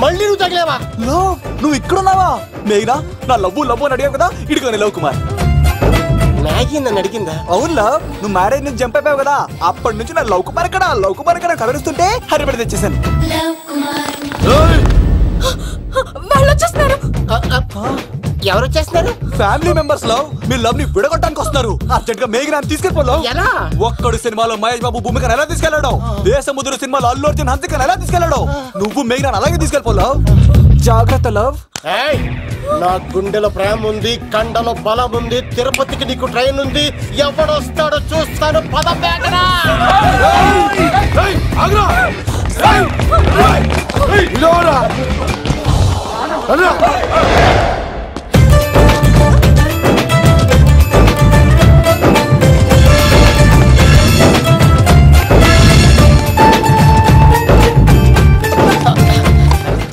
మళ్ళీ నువ్వు తగిలేవా? నువ్వు ఇక్కడున్నావా? మేఘనా నా లవ్వు అని అడిగావు కదా, ఇడుకోని లవ్ కుమార్. మ్యాగీ నన్ను అడిగిందా? అవును లవ్, నువ్వు మ్యారేజ్ నుంచి జంప్ అయిపోయావు కదా, అప్పటి నుంచి నా లవ్ కుమార్ ఇక్కడ కవరిస్తుంటే హరిపడి తెచ్చేసాను. వాళ్ళు వచ్చేస్తున్నారు. ఎవరు వచ్చేస్తున్నారు? Family members love. మీ లవ్ ని విడగొట్టడానికి వస్తున్నారు. అర్జెంట్ గా మేఘనాన్ని తీసుకెళ్ళిపోలేవు. ఎలా? ఒక్కడు సినిమాలో మహేష్ బాబు భూమికను ఎలా తీసుకెళ్లాడు, దేశముద్రు సినిమాలో అల్లు అర్జున్ హన్సికను ఎలా తీసుకెళ్లాడు, నువ్వు మేఘనాన్ని అలాగే తీసుకెళ్ళిపోలేవు. జాగ్రత్త లవ్. నా గుండెలో ప్రేమ ఉంది, కండలో బలం ఉంది, తిరుపతికి నీకు ట్రైన్ ఉంది, ఎవడొస్తాడో చూస్తాను. పద మేఘనా.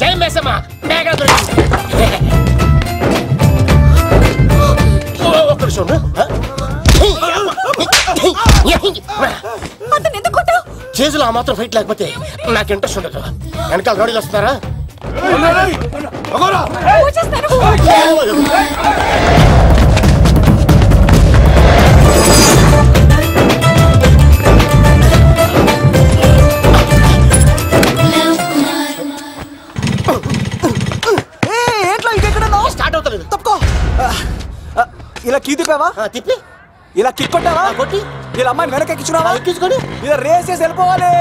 జై మేసమ్మ. మేఘనా దొరికింది. ఒక్క నిమిషం. చేతులు ఆ మాత్రం ఫైట్ లేకపోతే నాకు ఇంట్రెస్ట్ ఉండదు. వెనకాల గాడీలు వస్తున్నారా? స్టార్ట్ అవుతలేదు. తప్పుకో. ఇలా కీ తిప్పావా? తిప్పి ఇలా కిక్ కొట్టావా? కొట్టి ఇలా అమ్మాయిని వెనక ఎక్కించున్నావా? ఎక్కించుకొని ఇలా రేస్ చేసి వెళ్ళిపోవాలి.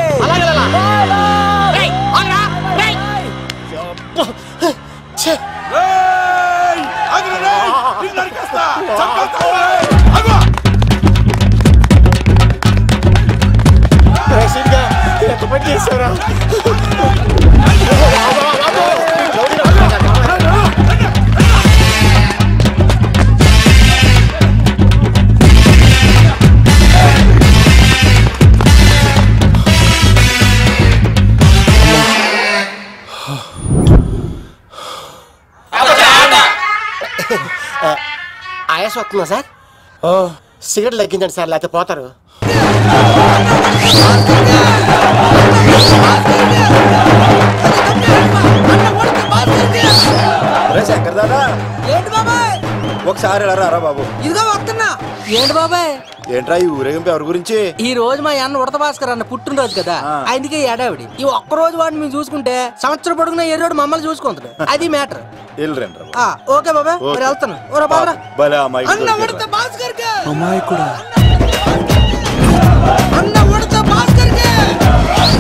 ఎంత పని చేశారా? ఆయాసం వస్తుందా సార్? సిగరెట్ లెక్కించండి సార్, లేకపోతే పోతారు. శంకర్ దాదా, ఏంటి బాబాయ్? ఒకసారి ఎలా రా బాబు. ఇదిగో వస్తున్నా. ఏంటి బాబాయ్? ఏంట్రా ఈ ఊరేగింపు ఎవరి గురించి? ఈ రోజు మా అన్న ఉడత భాస్కర్ అన్న పుట్టినరోజు కదా, అందుకే ఏడావిడి. ఈ ఒక్కరోజు వాడిని మేము చూసుకుంటే సంవత్సరం పొడుగున ఏ రోడ్డు మమ్మల్ని చూసుకుంటాడు. అది మ్యాటర్. ఓకే బాబాయ్, మరి వెళ్తాను. అన్న ఉడత భాస్కర్ అమ్మాయి కూడా అన్న ఉడత భాస్కర్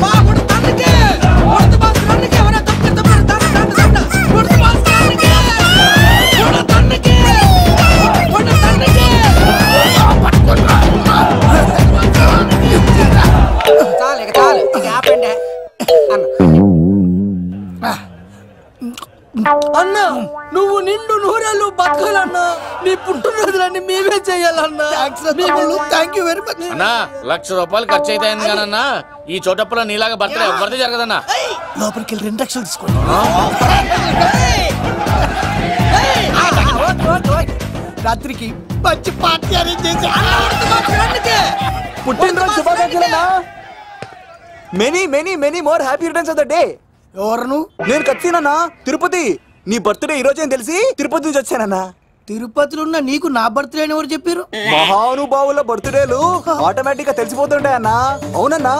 మా ఉడత అన్నకే ఉడత భాస్కర్ అన్నకే ఎవరైనా తప్పు ఉడత భాస్కర్ అన్నకే ఉడత అన్నకే ఉడత అన్నకే చాలు ఇక ఆపండి అన్న. నువ్వు నిండు నూరేళ్ళు బతకాలన్నా, నీ పుట్టినరోజులన్నీ మేమే చెయ్యాలన్నా. థ్యాంక్ యూ వెరీ మచ్ అన్నా. 1,00,000 రూపాయలు ఖర్చు అయితే కానన్నా ఈ చోటప్పులో నీలాగా బర్త్డే ఎవరిది జరగదన్నా. లోపలికి వెళ్ళి 2 లక్షలు తీసుకోండి. రాత్రికి మంచి పార్టీ అరేంజ్ చేసి పుట్టినరోజు శుభాకాంక్షలన్నా. Many many many more happy returns of the day. ఎవరు? నేను కత్తినన్నా, తిరుపతి. నీ బర్త్డే ఈ రోజే తెలిసి తిరుపతి నుంచి వచ్చానన్నా. తిరుపతిలో ఉన్న నీకు నా బర్త్డే అని ఎవరు చెప్పారు? మహానుభావుల బర్త్డేలు ఆటోమేటిక్ గా తెలిసిపోతుంటాయన్నా. అవునన్నా,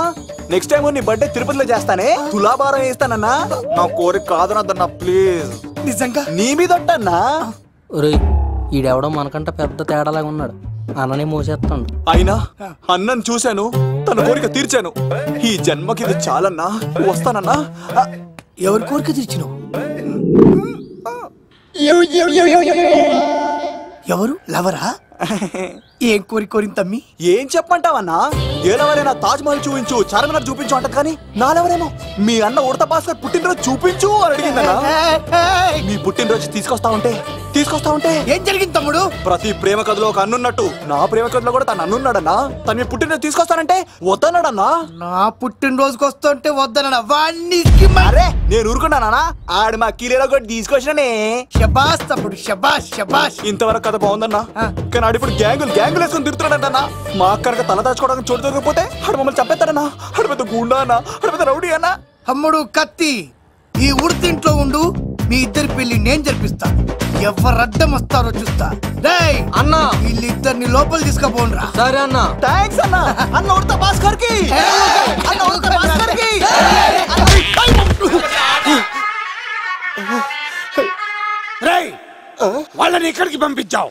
నెక్స్ట్ టైం నీ బర్త్డే తిరుపతిలో చేస్తానే, తులాభారం వేస్తానన్నా. నా కోరిక కాదనద్దన్నా ప్లీజ్. నిజంగా నీ మీద అన్నా. ఈడెవడో మనకంట పెద్ద తేడాలాగా ఉన్నాడు. అన్ననే మోసేస్తాడు. అయినా అన్నను చూశాను, తన కోరిక తీర్చాను. ఈ జన్మకి ఇది చాలన్నా, వస్తానన్నా. ఎవరి కోరిక తీర్చినావు? ఎవరు? లవరా? ఏం కోరింది తమ్మి? ఏం చెప్పంటావన్నా? ఏలవరైనా తాజ్ మహల్ చూపించు, చార్మినార్ చూపించు అంటది కానీ నాలెవరేమో మీ అన్న ఉడత భాస్కర్ పుట్టినరోజు చూపించు అని అడిగిందన్నా. మీ పుట్టినరోజు తీసుకొస్తా ఉంటే ఏం జరిగింది తమ్ముడు? ప్రతి ప్రేమ కథలో ఒక అన్నున్నట్టు నా ప్రేమ కథలో కూడా తను అన్నున్నాడన్నా. తను మీ పుట్టినరోజు తీసుకొస్తానంటే వద్దన్నాడన్నా. నా పుట్టినరోజుకి వస్తుంటే వద్దన్నా. వాణ్ణి అరే నేను ఊరుకున్నానా? ఆడు మా కీలేలో కూడా తీసుకొచ్చిననే. శబాష్ తమ్ముడు, శబాష్ శబాష్. ఇంతవరకు కథ బాగుందన్నా, కానీ ఆడు ఇప్పుడు గ్యాంగులు వేసుకుని తిరుగుతున్నాడన్నా. మా అక్కడికి తల దాచుకోవడానికి చోటు దొరికిపోతే ఆడు మమ్మల్ని చంపేస్తాడన్నా. ఆడు పెద్ద గుండా అన్నా, ఆడు పెద్ద రౌడీ అన్నా. తమ్ముడు కత్తి, ఈ ఉడితింట్లో ఉండు, మీ ఇద్దరి పెళ్లి నేను జరిపిస్తా. ఎవరు అడ్డం వస్తారో చూస్తా. రేయ్ అన్నా వీళ్ళిద్దరిని లోపల తీసుకుపోండ్రా. సరే అన్నా. థ్యాంక్స్ అన్న. అన్న ఉడత భాస్కర్ కి, అన్న ఉడత భాస్కర్ కి. రేయ్ వాళ్ళని ఎక్కడికి పంపించావు?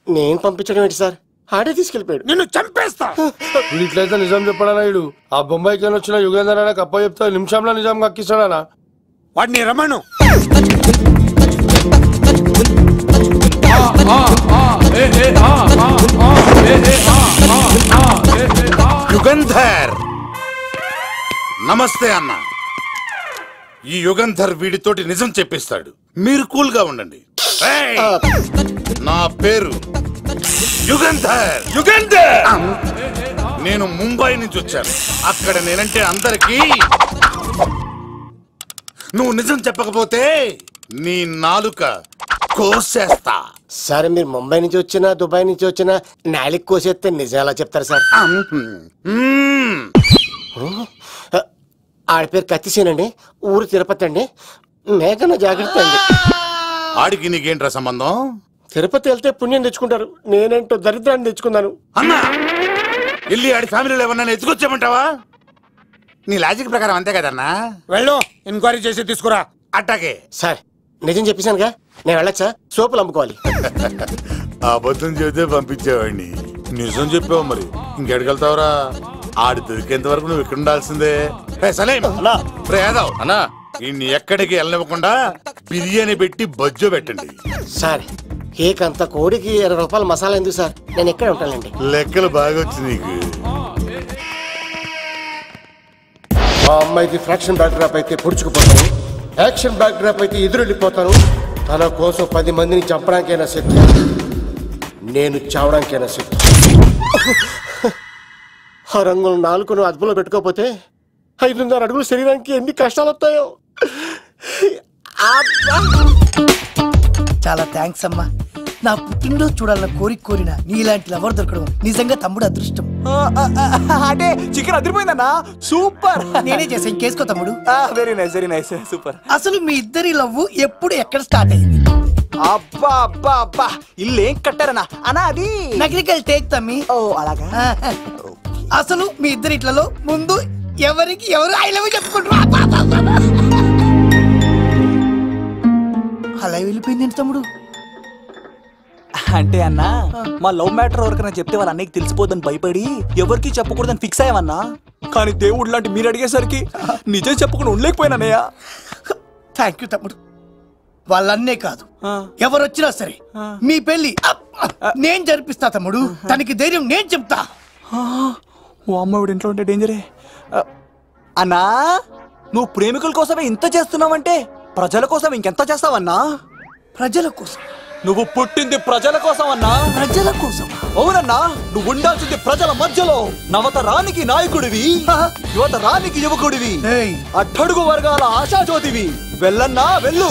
నేను పంపించడం ఏంటి సార్, ఆడే తీసుకెళ్ళిపోయాడు. నిన్ను చంపేస్తా. ఇట్లయితే నిజం చెప్పడానా ఇడు? ఆ బొంబాయికి వచ్చిన యుగేందర్ అనే కప్ప చెప్తా నిమిషంలో నిజం కక్కిస్తాడా? వాడిని రమణు. యుగంధర్ నమస్తే అన్న. ఈ యుగంధర్ వీడితోటి నిజం చెప్పిస్తాడు, మీరు కూల్ గా ఉండండి. నా పేరు యుగంధర్. యుగంధర్ నేను ముంబై నుంచి వచ్చాను. అక్కడ నేనంటే అందరికీ. నువ్వు నిజం చెప్పకపోతే నీ నాలుక కోసేస్తా. సరే మీరు ముంబై నుంచి వచ్చినా దుబాయ్ నుంచి వచ్చినా నాలిక్ కోసేస్తే నిజం ఎలా చెప్తారు సార్? ఆడి పేరు కత్తిసేనండి, ఊరు తిరుపతి అండి. మేఘన జాగ్రత్త అండి. ఆడికి నీకేంట్రా సంబంధం? తిరుపతి వెళ్తే పుణ్యం తెచ్చుకుంటారు, నేనేంటో దరిద్రాన్ని తెచ్చుకున్నాను. అన్నా వెళ్ళి ఆడి ఫ్యామిలీలో ఎవరన్నా ఎత్తుకొచ్చామంటావా? నీ లాజిక్ ప్రకారం అంతే కదన్నా. వెళ్ళు, ఎంక్వైరీ చేసి తీసుకురా. అట్టాగే సార్ నిజం చెప్పేశానుగా, నేను వెళ్ళొచ్చా? సోపులు అమ్ముకోవాలి. అబద్ధం చెబితే పంపించేవాడిని, నిజం చెప్పావు మరి ఇంకెడగలుగుతావురా? ఆడి దొరికేంత వరకు నువ్వు ఇక్కడ ఉండాల్సిందే. అన్నా ఇన్ని ఎక్కడికి వెళ్ళనివ్వకుండా బిర్యానీ పెట్టి బజ్జో పెట్టండి. సార్ కేక్ అంత కోడికి 20 రూపాయలు మసాలా ఎందుకు సార్, నేను ఎక్కడ ఉంటానండి. లెక్కలు బాగా వచ్చి నీకు. మా అమ్మాయిది ఫ్రాక్షన్ బ్యాక్ డ్రాప్ అయితే పొడుచుకుపోతాను, యాక్షన్ బ్యాక్ డ్రాప్ అయితే ఎదురెళ్ళిపోతాను. తన కోసం 10 మందిని చంపడానికైనా సిద్ధం, నేను చావడానికైనా సిద్ధం. ఆ రంగులు 4 అదుపులో పెట్టుకోకపోతే 5.5 అడుగులు శరీరానికి ఎన్ని కష్టాలు వస్తాయో. చాలా థ్యాంక్స్ అమ్మా. నా పుట్టినరోజు చూడాలన్న కోరిన నీలాంటి లవర్ దొరకడం నిజంగా తమ్ముడు అదృష్టం. అంటే చికెన్ అదిరిపోయిందన్నా, సూపర్. నేనే చేసా, ఇంకేసుకో తమ్ముడు. Very nice, very nice, super. అసలు మీ ఇద్దరి లవ్ ఎప్పుడు ఎక్కడ స్టార్ట్ అయింది? అబ్బా అబ్బా అబ్బా, ఇల్లు ఏం కట్టారన్నా అన్నా? అది నగరికల్ టేక్ తమ్మి. ఓ అలాగా. అసలు మీ ఇద్దరి ఇట్లలో ముందు ఎవరికి ఎవరు ఐ లవ్ చెప్పుకుంటారు? అలా వెళ్ళిపోయింది తమ్ముడు. అంటే అన్నా మా లవ్ మ్యాటర్ ఎవరికైనా చెప్తే వాళ్ళ అన్నయ్యకి తెలిసిపోద్దని భయపడి ఎవరికి చెప్పకూడదని ఫిక్స్ అయ్యామన్నా. కానీ దేవుడు లాంటి మీరు అడిగేసరికి నిజం చెప్పకుండా ఉండలేకపోయినానయ్యా. థ్యాంక్ యూ తమ్ముడు. వాళ్ళన్నే కాదు, ఎవరు వచ్చినా సరే మీ పెళ్లి నేను జరిపిస్తా తమ్ముడు. తనకి ధైర్యం నేను చెప్తా. ఓ అమ్మాయిడు ఇంట్లో ఉంటే డేంజరే. అన్నా నువ్వు ప్రేమికుల కోసమే ఇంత చేస్తున్నావంటే ప్రజల కోసం ఇంకెంత చేస్తావన్నా? ప్రజల కోసం? నువ్వు పుట్టింది ప్రజల కోసం అన్నా. ప్రజల కోసం? అవునన్నా, నువ్వు ఉండాల్సింది ప్రజల మధ్యలో. నవతరానికి నాయకుడివి, యువతరానికి యువకుడివి, అట్టడుగు వర్గాల ఆశాజ్యోతివి. వెళ్ళన్నా వెళ్ళు,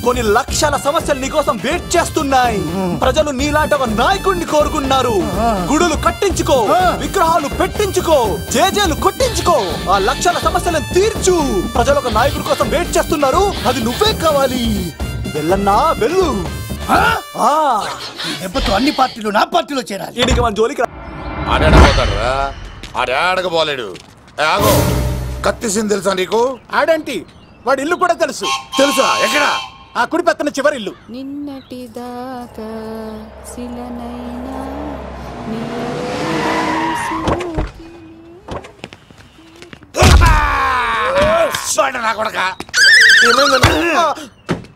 కొన్ని లక్షల సమస్యలు నీకోసం వెయిట్ చేస్తున్నాయి. ప్రజలు నీలాంటి ఒక నాయకుడిని కోరుకున్నారు. గుడులు కట్టించుకో, విగ్రహాలు పెట్టించుకో, జేజేలు కొట్టించుకో, ఆ లక్షల సమస్యలను తీర్చు. ప్రజలు ఒక నాయకుడి కోసం వెయిట్ చేస్తున్నారు, అది నువ్వే కావాలి. వెళ్ళన్నా వెళ్ళు. దెబ్బతో అన్ని పార్టీలు నా పార్టీలో చేరాలి. ఇడికి మన జోలికి ఆడాడపోతాడు రా, ఆడాడకపోలేడు. ఆగో, కత్తిసింది తెలుసా నీకు? ఆడంటి వాడి ఇల్లు కూడా తెలుసు. తెలుసా? ఎక్కడ? ఆ కుడి పక్కన చివరి ఇల్లు. నిన్నటి దాకా శిలనైనా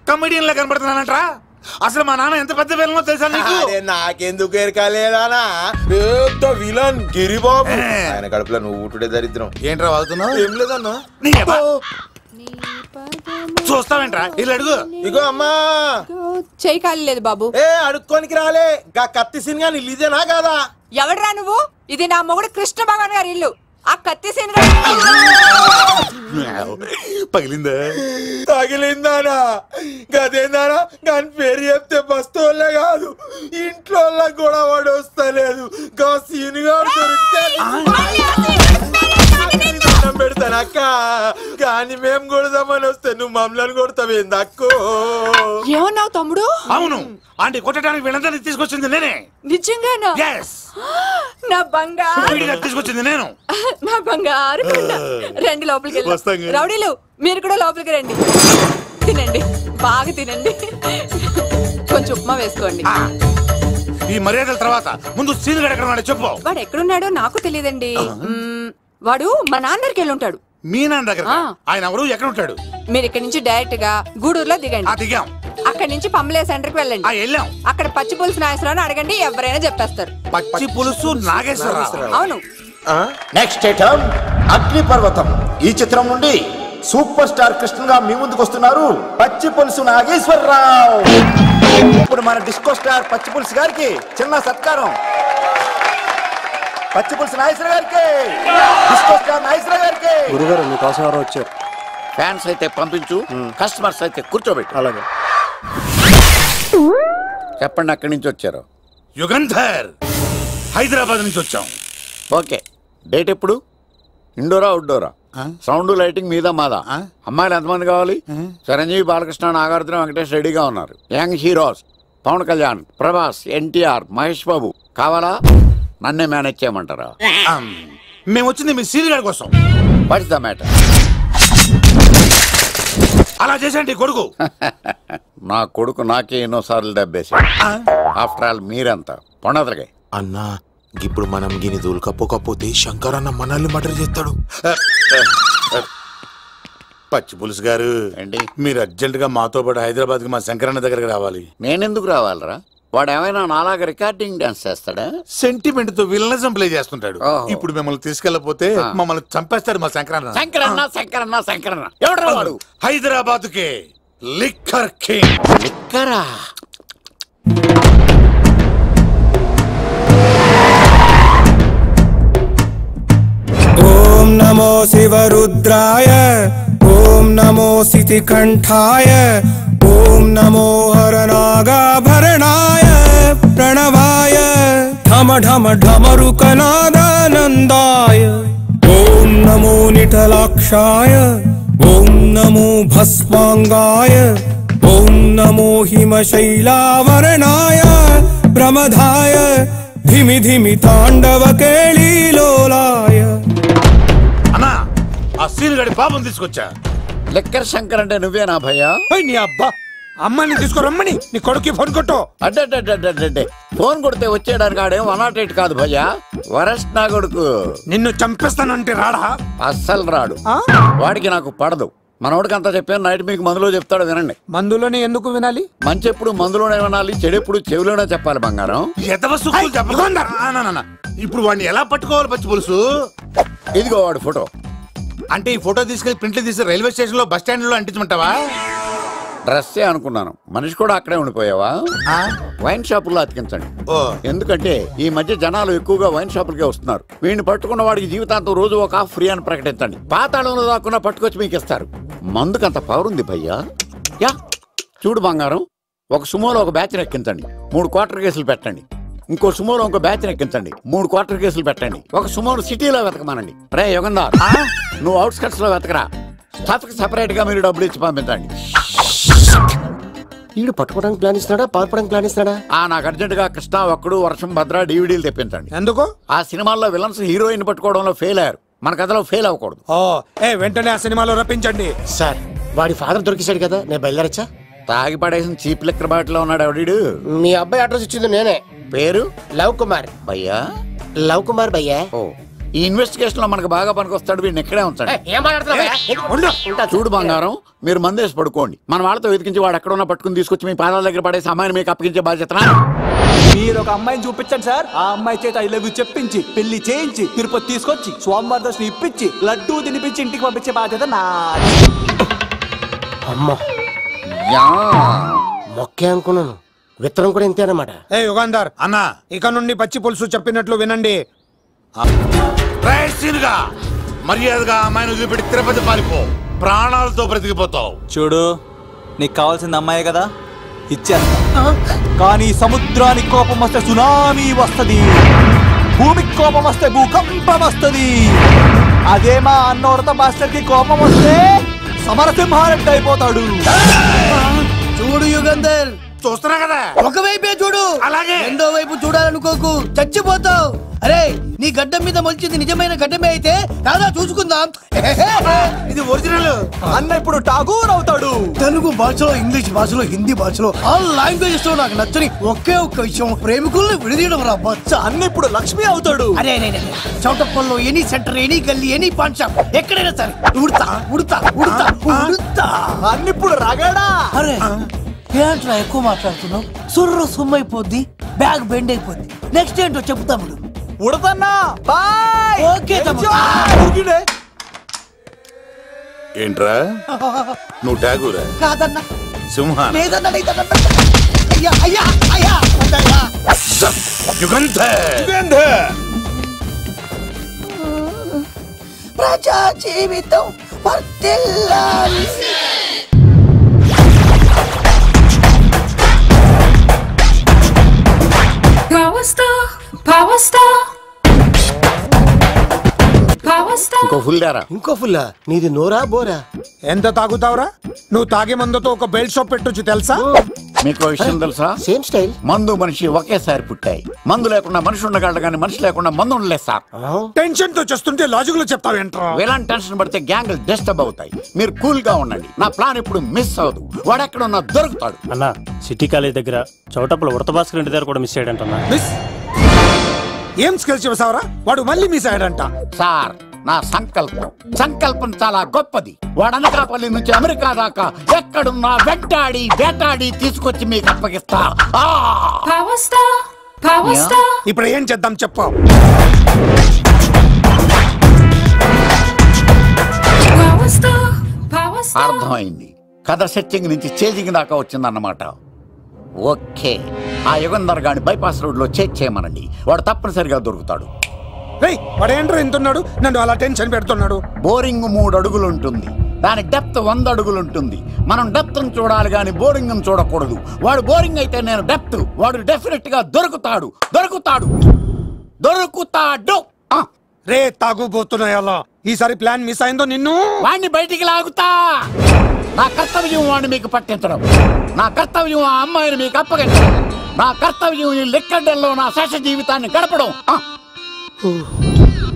కమెడియన్ లా కనబడుతున్నానంట్రా. అసలు మా నాన్న ఎంత పెద్ద విలనో తెలుసా నీకు? నాకెందుకు ఎరకాలేదానా, పెద్ద విలన్ గిరిబాబు. ఆయన కడుపులో నువ్వు ఊటుడే దరిద్రం. ఏంట్రా వాగుతున్నావు? ఏం లేదన్నా. చూస్తావేంట్రా, ఇల్లు అడుగు. ఇగో అమ్మా, చేయి ఖాళీ లేదు బాబు. అడుక్కోనికి రాలే. గా కత్తి సినిమా ఇల్లు ఇదేనా కాదా? ఎవడరా నువ్వు? ఇది నా మొగుడు కృష్ణ భగవాన్ గారి ఇల్లు. ఆ కత్తి పగిలిందా? తగిలిందానా? గదేందానా? దాని పేరు చెప్తే బస్తోళ్ళే కాదు, ఇంట్లో కూడా వాడు వస్తలేదు. గా సీనుగా దొరికితే పెడతానా? అక్క కానీ మేము కొడదామని వస్తే నువ్వు మమ్మల్ని కొడతావేంది అక్కో? ఏమన్నావు తమ్ముడు? అవును, ఆంటీ కొట్టడానికి వీళ్ళందరినీ తీసుకొచ్చింది నేనే. నిజంగానా? నా బంగారు తీసుకొచ్చింది నేను. నా బంగారు రండి లోపలికి వెళ్ళి. రౌడీలు మీరు కూడా లోపలికి రండి. తినండి, బాగా తినండి. కొంచెం ఉప్మా వేసుకోండి. ఈ మర్యాదల తర్వాత ముందు సీన్ ఎక్కడ ఉన్నాడో చెప్పు. వాడు ఎక్కడున్నాడో నాకు తెలియదండి. వాడు మా నాన్న దగ్గరికి వెళ్ళి ఉంటాడు. మీ నాన్న దగ్గర? ఆయన ఎవరు, ఎక్కడ ఉంటాడు? మీరు ఇక్కడ నుంచి డైరెక్ట్ గా గూడూరులో దిగండి. దిగాం. అక్కడ నుంచి పంబలే సెంటర్ కి వెళ్ళండి. వెళ్ళాం. అక్కడ పచ్చి పులుసు నాగేశ్వరరావు అడగండి, ఎవరైనా చెప్పేస్తారు. పచ్చి పులుసు నాగేశ్వరరావు? అవును. నెక్స్ట్ ఐటమ్ అగ్నిపర్వతం. ఈ చిత్రం నుండి సూపర్ స్టార్ కృష్ణగా మీ ముందుకు వస్తున్నారు పచ్చి పులుసు నాగేశ్వరరావు. ఇప్పుడు మన డిస్కో స్టార్ పచ్చి పులుసు గారికి చిన్న సత్కారం. పచ్చి పులుసు నాగేశ్వర గారికి, డిస్కో స్టార్ నాగేశ్వర గారికి. గురుగారు మీకోసం ఎవరో వచ్చారు. ఫ్యాన్స్ అయితే పంపించు, కస్టమర్స్ అయితే కూర్చోబెట్టు. అలాగే. చెప్పండి, అక్కడి నుంచి వచ్చారు? యుగంధర్, హైదరాబాద్ నుంచి వచ్చాం. ఓకే, డేట్ ఎప్పుడు? ఇండోరా అవుట్డోరా? సౌండ్ లైటింగ్ మీద మాదా? అమ్మాయిలు ఎంతమంది కావాలి? చిరంజీవి, బాలకృష్ణ, నాగార్జున, వెంకటేష్ రెడీగా ఉన్నారు. యంగ్ హీరోస్ పవన్ కళ్యాణ్, ప్రభాస్, ఎన్టీఆర్, మహేష్ బాబు కావాలా? నన్నే మేనేజ్ చేయమంటారా? మేము వచ్చింది మీ సీన్ గారి కోసం. What's the matter? అలా చేసేయండి కొడుకు. నా కొడుకు నాకే ఎన్నోసార్లు దెబ్బేసి. ఆఫ్టర్ ఆల్ మీరంతా పొండదలకే. అన్నా ఇప్పుడు మనం గిని దూల్కపోకపోతే శంకర్ అన్న మనల్ని మర్డర్ చేస్తాడు. పచ్చి పులుసు గారు, మీరు అర్జెంట్ గా మాతో పాటు హైదరాబాద్ కి మా శంకరన్న దగ్గరికి రావాలి. నేనెందుకు రావాలరా? వాడు ఏమైనా నాలాగా రికార్డింగ్ డాన్స్ చేస్తాడా? సెంటిమెంట్ తో విలనిజం ప్లే చేస్తుంటాడు. ఇప్పుడు మిమ్మల్ని తీసుకెళ్లపోతే మమ్మల్ని చంపేస్తాడు మా శంకరన్న. శంకరన్న శంకరన్న శంకరన్న ఎవడు వాడు? హైదరాబాద్ కే లిక్కర్ కింగ్. లిక్కరా? ఓం నమో శివరుద్రాయ, ఓం నమో శితికంఠాయ, ఓం నమో హరనాగాభరణాయ ప్రణవాయ ఢమ ఢమ ఢమరుకనాదానందాయ. ఓం నమో నిఠలాక్షాయ, ఓం నమో భస్మాంగాయ, ఓం నమో హిమశైలావరణాయ ప్రమదాయ ధిమి ధిమి తాండవ కేళీలోలాయ. అన్నా, ఆ సీన్ గడి పాపం తీసుకొచ్చా. లిక్కర్ శంకర్ అంటే నువ్వేనా భయ్యా? నీ అబ్బా, అమ్మని తీసుకురమ్మని నీ కొడుకు ఫోన్ కొట్టు. అడ్డే ఫోన్ కొడితే వచ్చేయడానికి ఆడేం 108 కాదు భయ్యా, వరస్ట్ నా కొడుకు. నిన్ను చంపేస్తానంటే రాడా? అస్సలు రాడు. వాడికి నాకు పడదు. మనోడికి అంతా చెప్పాను. నైట్ మీకు మందులో చెప్తాడు, వినండి. మందులోనే ఎందుకు వినాలి? మంచి ఎప్పుడు మందులోనే వినాలి, చెడు ఎప్పుడు చెవిలోనే చెప్పాలి. బంగారం ఇప్పుడు వాడిని ఎలా పట్టుకోవాలి పచ్చి పులుసు? ఇదిగో వాడు ఫోటో. అంటే ఈ ఫోటో తీసుకెళ్లి ప్రింట్లు తీసి రైల్వే స్టేషన్ లో బస్ స్టాండ్ లో అంటించమంటావా? డ్రెస్సే అనుకున్నాను. మనిషి కూడా అక్కడే ఉండిపోయావా? వైన్ షాపుల్లో అతికించండి. ఎందుకంటే ఈ మధ్య జనాలు ఎక్కువగా వైన్ షాపులకే వస్తున్నారు. వీడిని పట్టుకున్న వాడికి జీవితాంతం రోజు ఒక ఆఫ్ ఫ్రీ అని ప్రకటించండి. పాతాళంలో దాక్కున్నా పట్టుకొచ్చి మీకు ఇస్తారు. మందుకంత పవర్ ఉంది భయ్యా. యా చూడు బంగారం, ఒక సుమోలో ఒక బ్యాచ్ ఎక్కించండి, 3 క్వార్టర్ కేసులు పెట్టండి. ఇంకో సుమోలో ఇంకో బ్యాచ్ ఎక్కించండి, 3 క్వార్టర్ కేసులు పెట్టండి. ఒక సుమోను సిటీలో వెతకమానండి. రే యుగంధర్, నువ్వు అవుట్స్కట్స్ లో వెతకరా. స్టాఫ్ కి సెపరేట్ గా మీరు డబ్బులు ఇచ్చి పంపించండి. వీడు పట్టుకోవడానికి ప్లాన్ ఇస్తున్నాడా, పాల్పడానికి ప్లాన్ ఇస్తున్నాడా? నాకు అర్జెంట్ గా కృష్ణ, ఒక్కడు, వర్షం, భద్ర డివిడీలు తెప్పించండి. ఎందుకు? ఆ సినిమాల్లో విలన్స్ హీరోయిన్ పట్టుకోవడంలో ఫెయిల్ అయ్యారు. మన కథలో ఫెయిల్ అవ్వకూడదు. వెంటనే ఆ సినిమాలో రప్పించండి. సార్, వాడి ఫాదర్ దొరికేశాడు కదా, నేను బయలుదేరచ్చా? తాగి పడేసిన చీప్ లిక్కర్ బాటిల్ ఉన్నాడు ఎవడీడు? మీ అబ్బాయి అడ్రస్ ఇచ్చింది నేనే. పేరు? లవ్ కుమార్ భయ్యా. లవ్ కుమార్ భయ్యా. ఈ ఇన్వెస్టిగేషన్ లో మనకు బాగా పనికొస్తాడు. వీడిని ఎక్కడే ఉంచండి. చూడు బంగారం, మీరు మందేసి పడుకోండి. మన వాళ్ళతో వెతికించి వాడు ఎక్కడ ఉన్నా పట్టుకుని తీసుకొచ్చి మీ పాదాల దగ్గర పడేసి అమ్మాయిని మీకు అప్పగించే బాధ్యత. మీరు ఒక అమ్మాయిని చూపించండి సార్. ఆ అమ్మాయి చేత ఐ లవ్ యూ చెప్పించి పెళ్లి చేయించి తిరుపతి తీసుకొచ్చి స్వామివారి దర్శనం ఇప్పించి లడ్డూ తినిపించి ఇంటికి పంపించే బాధ్యత నాది. అమ్మా మొక్కే అనుకున్నాను, విత్తనం కూడా ఇంతే అన్నమాట. యుగంధర్ అన్నా, ఇక నుండి పచ్చి పులుసు చెప్పినట్లు వినండి. మర్యాదగా అమ్మాయిని వదిలిపెట్టి తిరుపతి పారిపో, ప్రాణాలతో బ్రతికిపోతావు. చూడు, నీకు కావాల్సింది అమ్మాయే కదా, ఇచ్చేస్తా. కానీ సముద్రానికి కోపం వస్తే సునామీ వస్తది, భూమికి కోపం వస్తే భూకంపం వస్తది. అదే మా అన్న ఉడత మాస్టర్ కి కోపం వస్తే సమరసింహారెడ్డి అయిపోతాడు. చూడు యుగంధర్, చూస్తున్నా కదా, ఒకవైపే చూడు, అలాగే రెండో వైపు చూడాలనుకోకు, చచ్చిపోతావు. అరే నీ గడ్డం మీద మొలిచింది నిజమైన గడ్డమే అయితే రాదా చూసుకుందాం. ఇది ఒరిజినల్. అన్న ఇప్పుడు ఠాగూర్ అవుతాడు. తెలుగు భాషలో, ఇంగ్లీష్ భాషలో, హిందీ భాషలో ఆల్ లాంగ్వేజెస్ లో నాకు నచ్చని ఒకే ఒక్క విషయం, ప్రేమికుల్ని విడదీయడం రా బచ్చ. అన్న ఇప్పుడు లక్ష్మి అవుతాడు. అరే చౌటప్పల్లో ఎనీ సెంటర్, ఎనీ గల్లీ, ఎనీ పాన్ షాప్ ఎక్కడైనా సరే ఉడతా ఉడతా ఉడతా ఉడతా. అన్న ఇప్పుడు రగడా. అరే ఏంట్రా ఎక్కువ మాట్లాడుతున్నావు? సుర్రు సుమ్మైపోద్ది, బ్యాగ్ బెండ్ అయిపోద్ది. నెక్స్ట్ ఏంటో చెప్తాము. ఉడతన్నా బాయ్. ఓకే ఏంట్రా నువ్వు ఠాగూరా? కాదన్నా, సింహా? లేదన్నా, లేదన్నా. అయ్యా అయ్యా అయ్యా యుగంధర్. ప్రజా జీవితం వర్ధిల్లాలి. ఇంకో ఫుల్ దారా? ఇంకో ఫుల్లా? నీది నోరా బోరా? ఎంత తాగుతావురా? నువ్వు తాగే మందుతో ఒక బెల్ట్ షాప్ పెట్టొచ్చు తెలుసా? మీకు విషయం తెలుసా? Same style. మందు మనిషి ఒకేసారి పుట్టాయి. మందు లేకుండా మనిషి ఉండగలడు కానీ మనిషి లేకుండా మందు ఉండలేదు సార్. టెన్షన్ తో చేస్తుంటే లాజిక్ లో చెప్తావేంట్రా? ఎలాంటి టెన్షన్ పడితే గ్యాంగ్లు డిస్టర్బ్ అవుతాయి. మీరు కూల్ గా ఉండండి. నా ప్లాన్ ఇప్పుడు మిస్ అవ్వదు. వాడు ఎక్కడ ఉన్నా దొరుకుతాడు. అన్నా సిటీ కాలేజ్ దగ్గర చౌటప్పల ఉడత భాస్కర్ ఇంటి దగ్గర కూడా మిస్ అయ్యాడంటన్నా. మిస్ ఏం స్కిల్స్ చేసావరా? వాడు మళ్ళీ మిస్ అయ్యాడంట. సార్ నా సంకల్పం చాలా గొప్పది. వాడు అనకాపల్లి నుంచి అమెరికా దాకా ఎక్కడున్నా వెంటాడి వేటాడి తీసుకొచ్చి మీకు అప్పగిస్తా. ఇప్పుడు ఏం చేద్దాం చెప్పు. అర్థమైంది. కథ సెట్టింగ్ నుంచి చేజింగ్ దాకా వచ్చిందన్నమాట. ఓకే, ఆ యుగంధర్ గాని బైపాస్ రోడ్ లో చెక్ చేయమనండి. వాడు తప్పనిసరిగా దొరుకుతాడు. వాడేంట్రా ఇంటున్నాడు? నన్ను అలా టెన్షన్ పెడుతున్నాడు. బోరింగ్ 3 అడుగులు ఉంటుంది, దాని డెప్త్ 100 అడుగులు ఉంటుంది. మనం డెప్త్ చూడాలి గాని బోరింగ్ చూడకూడదు. వాడు బోరింగ్ అయితే నేను డెప్త్. వాడు డెఫినెట్ గా దొరుకుతాడు. రే తాగుబోతున్నాయా? ఈసారి ప్లాన్ మిస్ అయిందో నిన్ను వాడిని బయటికి లాగుతా. నా కర్తవ్యం వాడిని మీకు పట్టించడం. నా కర్తవ్యం ఆ అమ్మాయిని మీకు అప్పగించడం. నా కర్తవ్యం ఈ లెక్కడ్డల్లో నా శేష జీవితాన్ని గడపడం.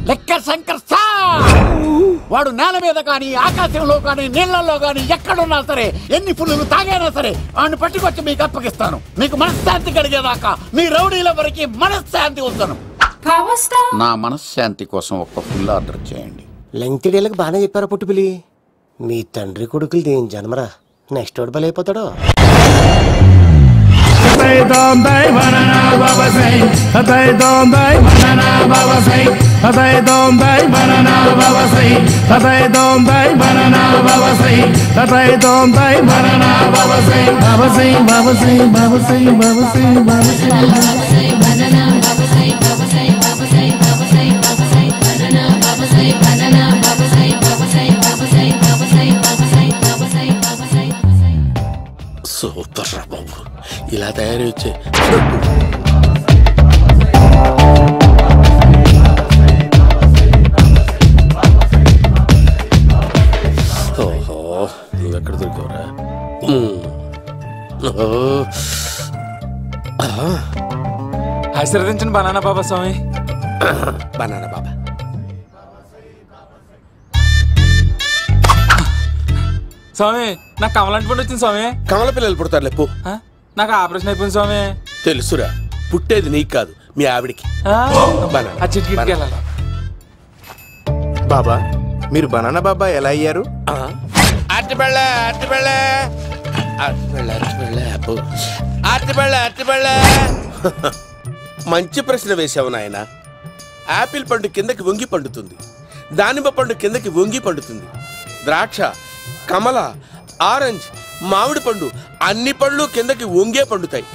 లెక్క శంకర్ సార్. వాడు నేల మీద కానీ ఆకాశంలో కానీ నీళ్లలో కానీ ఎక్కడున్నా సరే, ఎన్ని ఫుల్లు తాగైనా సరే వాడిని పట్టుకొచ్చి మీకు అప్పగిస్తాను. మీకు మనశ్శాంతి కలిగేదాకా మీ రౌడీల వరకు మనశ్శాంతి వస్తాను. నా మనశ్శాంతి కోసం ఒక్క ఫుల్ ఆర్డర్ చేయండి. లెంగ్తిడేళ్ళకి బాగానే చెప్పారా పుట్టుపిలి? మీ తండ్రి కొడుకులు దేని జన్మరా? నెక్స్ట్ వాడు బలైపోతాడు. సూపర్ రా బాబు, ఇలా తయారీ వచ్చే. ఓహో, నువ్వెక్కడ దొరికావురా? ఆశీర్వదించండి బనానా బాబా స్వామి. బనానా బాబా స్వామి, నాకు కమలాంటి పండు వచ్చింది స్వామి. కమల పిల్లలు పుడతారు లేపు. నాకు ఆపరేషన్ అయిపోయింది స్వామి. తెలుసురా, పుట్టేది నీకు కాదు మీ ఆవిడికి. బాబా, మీరు బనానా బాబా ఎలా అయ్యారు? మంచి ప్రశ్న వేసావు నాయన. ఆపిల్ పండు కిందకి వంగి పండుతుంది, దానిమ్మ పండు కిందకి వంగి పండుతుంది, ద్రాక్ష, కమల, ఆరెంజ్, మామిడి పండు అన్ని పండ్లు కిందకి వంగే పండుతాయి.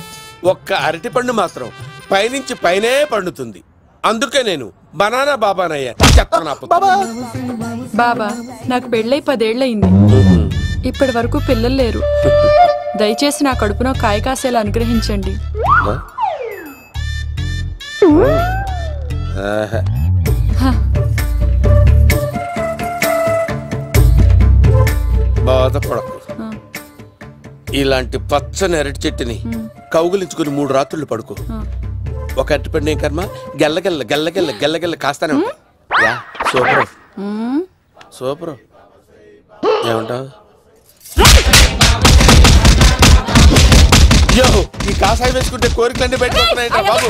ఒక్క అరటి పండు మాత్రం పైనుంచి పైనే పండుతుంది. అందుకే నేను బనానా బాబానయ్యా. బాబా, నాకు పెళ్ళై 10 ఏళ్ళయింది. ఇప్పటి వరకు పిల్లలు లేరు. దయచేసి నా కడుపున కాయ కాసేలా అనుగ్రహించండి. బాధపడకు. ఇలాంటి పచ్చని అరటి చెట్టుని కౌగులించుకుని 3 రాత్రులు పడుకో. ఒక అరటిపండు ఏం కర్మ గెల్లగెల్ల గెల్లగెల్ల గెల్లగెల్ల కాస్తానే ఉంటాయి. Yeah super super. ఏమంటావు? యో ఈ కాసాయి వేసుకుంటే కోరికలన్నీ బయటకొస్తున్నాయంట బాబు.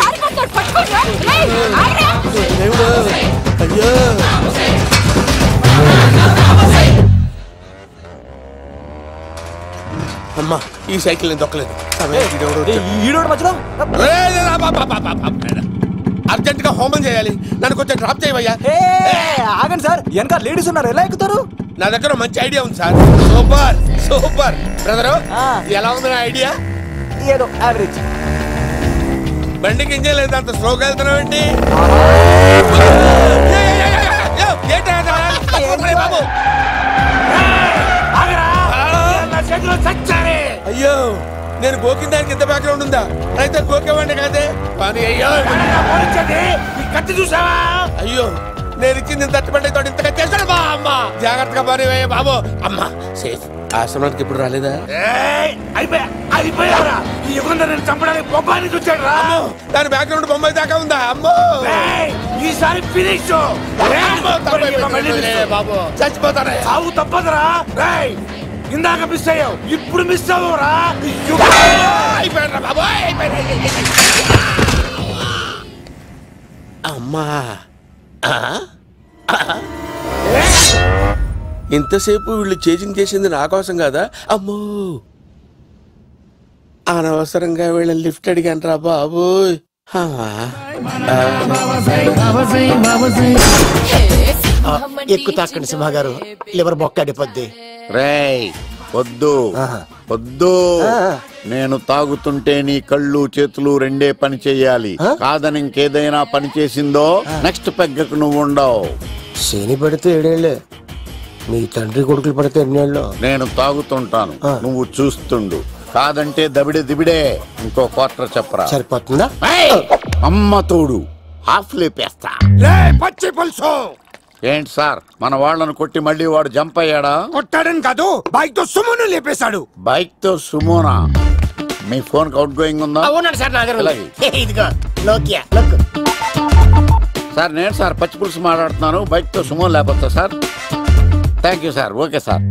దేవుడు అయ్యో. అమ్మా ఈ సైకిల్ నేను దొక్కలేదు. అర్జెంట్ గా హోమం చేయాలి. నన్ను కొంచెం డ్రాప్ చేయవయ్యా. ఆగండి సార్, వెనక లేడీస్ ఉన్నారు, ఎలా ఎక్కుతారు? నా దగ్గర మంచి ఐడియా ఉంది సార్. Super super brother. ఎలా ఉంది నా ఐడియా? ఏదో యావరేజ్. బండికి ఇంజన్ లేదు, అంత స్లోగా వెళ్తున్నావు ఏంటి? అయ్యో నేను గోకిన దానికి ఇంత బ్యాక్గ్రౌండ్ ఉందా? అయితే గోకేవాడిని కాదే. అయ్యో కత్తి చూసావా? అయ్యో నేను ఇచ్చింది తట్టుబడి తోటి ఇంతగా చేశాడు బా అమ్మ. జాగ్రత్తగా పని బాబు. అమ్మ సేఫ్. ఆశ్రమానికి ఇప్పుడు రాలేదా? అయిపోయారా? ఈ యుగంలో నేను చంపడానికి బొమ్మాన్ని చూచాడు రా. దాని బ్యాక్గ్రౌండ్ బొమ్మాయి దాకా ఉందా? అమ్మో ఈసారి ఫినిష్. బాబు చచ్చిపోతానే. సాగు తప్పదురా. ఇందాక మిస్ అయ్యావు, ఇప్పుడు మిస్ అవ్వరా. అయిపోయాడు బాబు. అమ్మా ఇంతసేపు వీళ్ళు చేజింగ్ చేసింది నా కోసం కాదా? అమ్మో అనవసరంగా వీళ్ళని లిఫ్ట్ అడిగాను రా బాబు. ఎక్కు తాకండి సింహ గారు, లివర్ బొక్కడిపోద్ది. రేయ్ వద్దు వద్దు. నేను తాగుతుంటే నీ కళ్ళు చేతులు రెండే పని చెయ్యాలి. కాదని ఇంకేదైనా పని చేసిందో నెక్స్ట్ పెగ్గకు నువ్వు ఉండవు. శని పడితే 7 ఏళ్ళే, మీ తండ్రి కొడుకులు పడితే 8 ఏళ్ళు. నేను తాగుతుంటాను, నువ్వు చూస్తుండు. కాదంటే దబిడే దిబిడే. ఇంకో క్వార్టర్ చెప్పరా? సరిపోతుందా? అమ్మ తోడు హాఫ్ లేపేస్తా. పచ్చి పులుసు. ఏంటి సార్, మన వాళ్ళను కొట్టి మళ్ళీ వాడు జంప్ అయ్యాడా? కొట్టాడని కాదు, బైక్ తో సుమోను లేపేశాడు. బైక్ తో సుమోనా? మీ ఫోన్ అవుట్ గోయింగ్ ఉందా? ఇదిగో నోకియా. సార్ నేను సార్ పచ్చి పులుసు మాట్లాడుతున్నాను. బైక్ తో సుమో లేకపోతా sir? Thank you sir. Okay sir,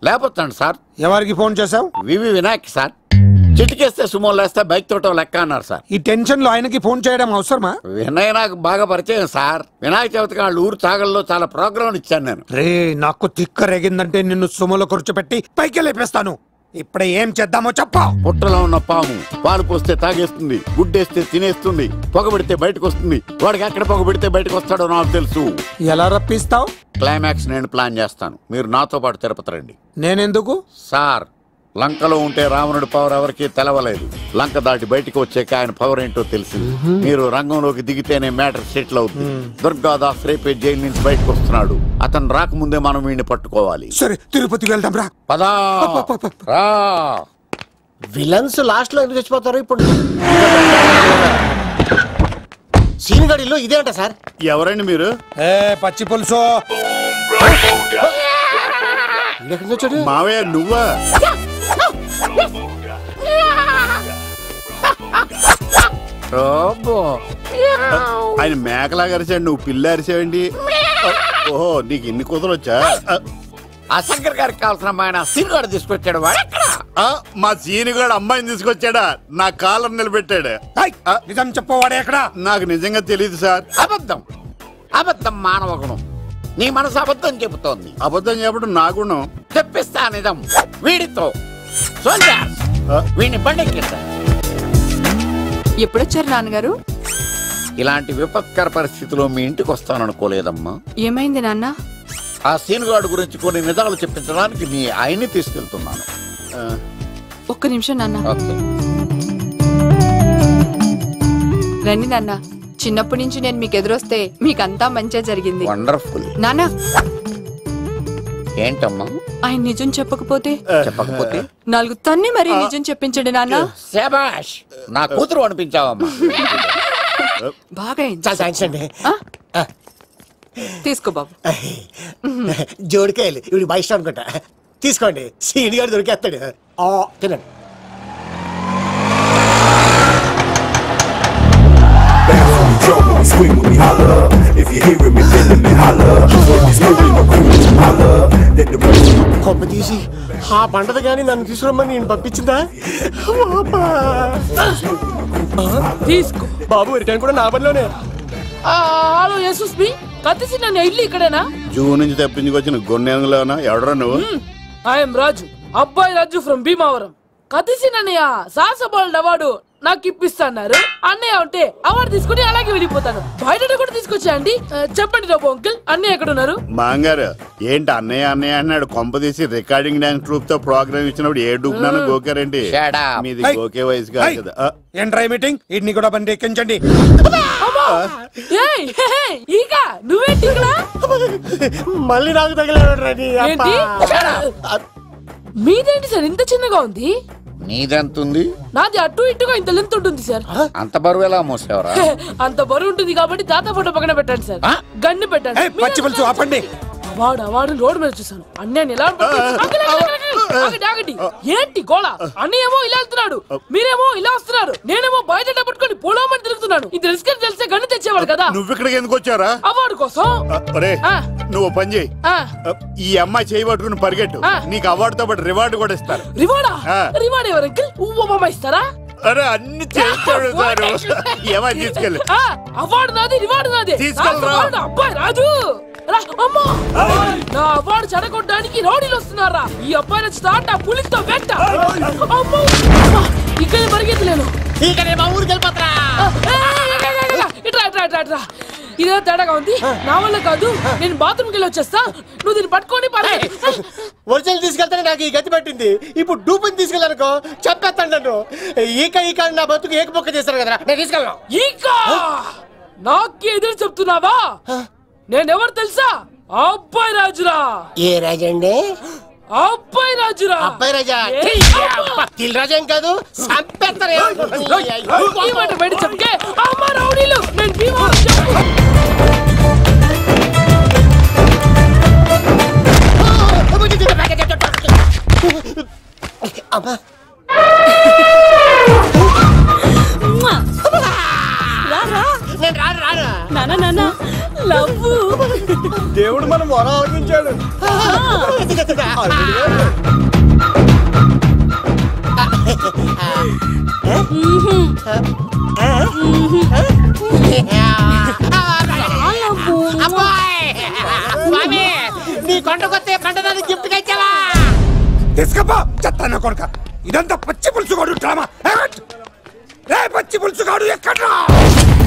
లేకపోతాను సార్. ఎవరికి ఫోన్ చేసావు? వివి వినాయక్ సార్. చిటికేస్తే సుమో లేస్తే బైక్ తోటో లెక్క అన్నారు సార్. ఈ టెన్షన్ లో ఆయనకి ఫోన్ చేయడం అవసరమా? వినయ్ నాకు బాగా పరిచయం సార్. వినాయక చవితికి వాళ్ళ ఊరు చాగల్లో చాలా ప్రోగ్రాం ఇచ్చాను నేను. రే నాకు తిక్క రేగిందంటే నిన్ను సుమోలో కూర్చోపెట్టి పైకి లేపేస్తాను. ఇప్పుడు ఏం చేద్దామో చెప్పా. పుట్టలో ఉన్న పాము పాలు పోస్తే తాగేస్తుంది, గుడ్డేస్తే తినేస్తుంది, పొగబెడితే బయటకు వస్తుంది. వాడికి ఎక్కడ పొగబెడితే బయటకు వస్తాడో నాకు తెలుసు. ఎలా రప్పిస్తావు? క్లైమాక్స్ నేను ప్లాన్ చేస్తాను, మీరు నాతో పాటు తిరుపతి రండి. నేనెందుకు? సార్ లంకలో ఉంటే రావణుడి పవర్ ఎవరికి తెలవలేదు. లంక దాటి బయటకు వచ్చాక ఆయన పవర్ ఏంటో తెలిసింది. మీరు రంగంలోకి దిగితేనే మ్యాటర్ సెటిల్ అవుతుంది. దుర్గాదాస్ రేపే జైలు నుంచి బయటకు వస్తున్నాడు. అతను రాకముందే మనం వీడిని పట్టుకోవాలి. సరే తిరుపతికి వెళ్దాం రా. పదా రా. విలన్స్ లాస్ట్ లో ఎందుకు చచ్చిపోతారు? ఇప్పుడు సీనిగడిలో ఇదే అంట సార్. ఎవరండి మీరు? పచ్చి పులుసు. మావయ్య నువ్వా? ఆయన మేకలాగా అరిచాడు, నువ్వు పిల్ల అరిచావండి. ఓహో నీకు ఇన్ని కూతురు వచ్చా? ఆ శంకర్ గారికి కావాల్సిన అమ్మాయి సీనుగాడు తీసుకొచ్చాడు. మా సీనుగాడు అమ్మాయిని తీసుకొచ్చాడా? నా కాలం నిలబెట్టాడు. నిజం చెప్పవాడే ఎక్కడ? నాకు నిజంగా తెలియదు సార్. అబద్ధం అబద్ధం మానవ గుణం. నీ మనసు అబద్ధం చెబుతోంది. అబద్ధం చెప్పడం నా గుణం. చెప్పిస్తా నిజం వీడితో. వీడిని బండెక్కిస్తా. ఎప్పుడొచ్చారు నాన్నగారు? ఇలాంటి విపత్కర పరిస్థితిలో మీ ఇంటికి వస్తాననుకోలేదమ్మా. ఏమైంది నాన్న? ఆ సీనుగాడు గురించి కొన్ని నిజాలు చెప్పించడానికి మీ ఆయన్ని తీసుకెళ్తున్నాను. ఒక్క నిమిషం నాన్న. రండి నాన్న. చిన్నప్పటి నుంచి నేను మీకు ఎదురొస్తే మీకంతా మంచిగా జరిగింది. వండర్ఫుల్. నాన్న ఏంటమ్మా? ఆయన నిజం చెప్పకపోతే 4 తన్ని మరి నిజం చెప్పించండి నాన్న. శభాష్, నా కూతురు అనిపించావమ్మా. బాగా అండి. తీసుకో బాబు. జోడికాయలు ఇవి బయట అనుకుంటా. తీసుకోండి సీని గారు దొరికేస్తాడు తినండి. కొమ్మ తీసి ఆ పంటది కానీ నన్ను తీసుకురమ్మని నేను పంపించిందా? తీసుకో బాబు రిటర్న్ కూడా నా పనిలోనే. హలో యశస్వి కత్తిసి నన్ను ఇల్లు ఇక్కడేనా? జూ నుంచి తప్పించుకొచ్చిన గొన్నెంగులోనా? ఎవడరా నువ్వు? ఐఎమ్ రాజు, అబ్బాయి రాజు ఫ్రమ్ భీమావరం. కత్తిసి నన్నయ్య సాహసబాలుడు అవార్డు నాకు ఇప్పిస్తాన్నారు. అన్నయ్య ఉంటే అవార్డు తీసుకుని అలాగే వెళ్ళిపోతాను. బయట కూడా తీసుకొచ్చా అండి. చెప్పండి రాబు అంకుల్, అన్నయ్య ఎక్కడ ఉన్నారు? మాంగారు ఏంటి అన్నయ్య అన్నయ్య అన్నాడు? కొంప తీసి రికార్డింగ్ డాన్స్ ట్రూప్ తో ప్రోగ్రామ్ ఇచ్చినప్పుడు ఏ డూబ్నాను గోకారండి? మీది గోకే వయసు కాదు కదా. ఏంట్రై మీటింగ్ ఇడ్ని కూడా బండి ఎక్కించండి. నువ్వేంటి ఇక్కడ? మళ్ళీ నాకు తగిలాడు. మీదేంటి సార్ ఇంత చిన్నగా ఉంది? నీదెంత ఉంది? నాది అటు ఇటుగా ఇంత లెంత్ ఉంటుంది సార్. అంత బరువు ఎలా మోసేవరా? అంత బరువు ఉంటుంది కాబట్టి తాత ఫోటో పక్కన పెట్టండి సార్. గన్ను పెట్టండి. పచ్చి పులుసు ఆపండి. అవార్డు రోడ్డు మీద చూసాను. అన్నయ్య ఎలా ఏంటి గోళ? అన్నయ్య ఏమో ఇలా వెళ్తున్నాడు, మీరేమో ఇలా వస్తున్నారు, నేనేమో బయట పట్టుకొని పొలమని తిరుగుతున్నాను. ఇది రిస్క్ అని తెలిస్తే గన్ను తెచ్చేవాడు కదా. నువ్వు ఇక్కడికి ఎందుకు వచ్చారా? అవార్డు కోసం. నువ్వు పని చేయి, ఈ అమ్మాయి చేయి పట్టుకుని పరిగెట్టు, నీకు అవార్డుతో పాటు రివార్డు కూడా ఇస్తారు. రివార్డా? రివార్డ్ ఎవరు అంకిల్? ఉవ్వమ్మ ఇస్తారా? అరే అన్ని చేస్తాడు సార్. ఏమై తీసుకెళ్ళి అవార్డు నాది, రివార్డు నాది. తీసుకెళ్ళరా. అబ్బాయి రాజు నా అవార్డు చెడగొట్టడానికి రౌడీలు వస్తున్నారా? ఈ అబ్బాయి వచ్చి తాట పులితో వెంట ఇక్కడ పరిగెత్తలేను. ఇదే తేడాగా ఉంది. నా వల్ల కాదు, నేను బాత్రూమ్కి వెళ్ళి వచ్చేస్తా. నువ్వు దీన్ని పట్టుకొని ఒరిజినల్ తీసుకెళ్తానే నాకు ఈ గతి పట్టింది. ఇప్పుడు డూపుని తీసుకెళ్ళానుకో చెప్పేస్తాను నన్ను. ఈక నా బతుకు ఏకపొక్క చేశారు కదా, నేను తీసుకెళ్ళను. ఈక నాకు ఎదురు చెప్తున్నావా? నేనెవరు తెలుసా? అబ్బాయి రాజురా. ఏ రాజండి? అబ్బాయి రాజురా. అబ్బాయి రాజా తిల్ రాజా ఏం కాదు, చంపేస్తారు. ఈ మాట బయట చెప్తే అమ్మ రౌడీలు నేను భీమవరం చెప్పు. దేవుడు మనం మొర ఆగించాడు. నీ కొండకొస్తే కంటదాన్ని గిఫ్ట్ గా ఇచ్చావా? తీసుకపో చెత్త కొడుక. ఇదంతా పచ్చి పులుసుగాడు డ్రామా. పచ్చి పులుసుగాడు ఎక్కడ్రా?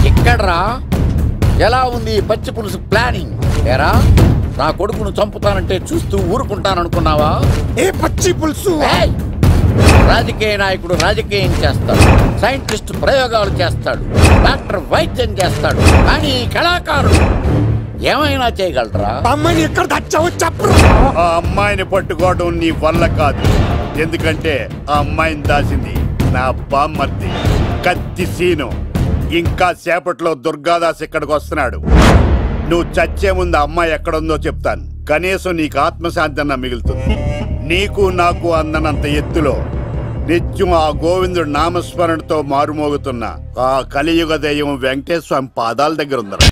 ఎక్కడ్రా? ఎలా ఉంది పచ్చి పులుసు ప్లానింగ్? ఏరా నా కొడుకును చంపుతానంటే చూస్తూ ఊరుకుంటాననుకున్నావా? ఏ పచ్చి పులుసు? రాజకీయ నాయకుడు రాజకీయం చేస్తాడు, సైంటిస్ట్ ప్రయోగాలు చేస్తాడు, డాక్టర్ వైద్యం చేస్తాడు, కానీ కళాకారుడు ఏమైనా చేయగలరా? అమ్మాయిని ఎక్కడ తెచ్చావో చెప్పు. ఆ అమ్మాయిని పట్టుకోవడం నీ వల్ల కాదు. ఎందుకంటే ఆ అమ్మాయిని దాసింది నా బామ్మర్ది కత్తి సీను. ఇంకా సేపట్లో దుర్గాదాస్ ఇక్కడికి వస్తున్నాడు. నువ్వు చచ్చే ముందు అమ్మాయి ఎక్కడుందో చెప్తాను. కనీసం నీకు ఆత్మశాంతి అన్న మిగులుతుంది. నీకు నాకు అందనంత ఎత్తులో నిత్యం ఆ గోవిందుడు నామస్మరణతో మారుమోగుతున్న ఆ కలియుగ దైవం వెంకటేశ్వర స్వామి పాదాల దగ్గర ఉందరా.